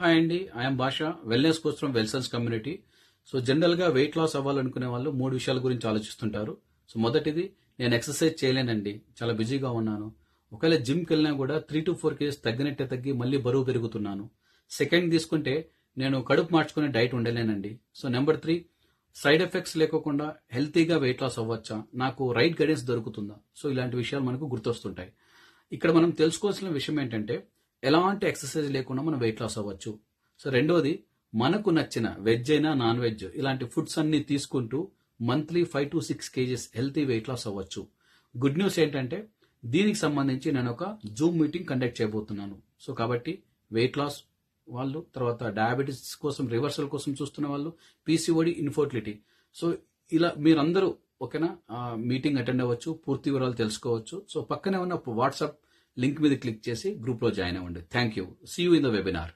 Hi అండి, I'm Bhasha, wellness coach from Wellsons community. So జనరల్గా weight loss అవ్వాలనుకునే వాళ్ళు 3 విషయాల గురించి ఆలోచిస్తుంటారు. సో మొదటిది, నేను ఎక్సర్సైజ్ చేయలేనండి, చాలా బిజీగా ఉన్నాను. ఒకవేళ జిమ్కి వెళ్ళినా కూడా 3 to 4 కేజీస్ తగ్గినట్టే తగ్గి మళ్ళీ బరువు పెరుగుతున్నాను. సెకండ్ తీసుకుంటే, నేను కడుపు మార్చుకునే డైట్ ఉండలేనండి. సో నెంబర్ 3, సైడ్ ఎఫెక్ట్స్ లేకోకుండా హెల్తీగా వెయిట్ లాస్ అవ్వచ్చా, నాకు రైట్ గైడెన్స్ దొరుకుతుందా. సో ఇలాంటి విషయాలు మనకు గుర్తొస్తుంటాయి. ఇక్కడ మనం తెలుసుకోవాల్సిన విషయం ఏంటంటే, ఎలాంటి ఎక్సర్సైజ్ లేకుండా మనం వెయిట్ లాస్ అవ్వచ్చు. సో రెండోది, మనకు నచ్చిన వెజ్ అయినా నాన్ వెజ్ ఇలాంటి ఫుడ్స్ అన్ని తీసుకుంటూ monthly 5 to 6 KGs healthy weight loss అవ్వచ్చు. గుడ్ న్యూస్ ఏంటంటే, దీనికి సంబంధించి నేను ఒక జూమ్ మీటింగ్ కండక్ట్ చేయబోతున్నాను. సో కాబట్టి వెయిట్ లాస్ వాళ్ళు, తర్వాత డయాబెటీస్ కోసం రివర్సల్ కోసం చూస్తున్న వాళ్ళు, పీసీఓడి, ఇన్ఫర్టిలిటీ, సో ఇలా మీరందరూ ఓకేనా మీటింగ్ అటెండ్ అవ్వచ్చు, పూర్తి వివరాలు తెలుసుకోవచ్చు. సో పక్కనే ఉన్న వాట్సాప్ లింక్ మీద క్లిక్ చేసి గ్రూప్లో జాయిన్ అవ్వండి. Thank you. See you in the webinar.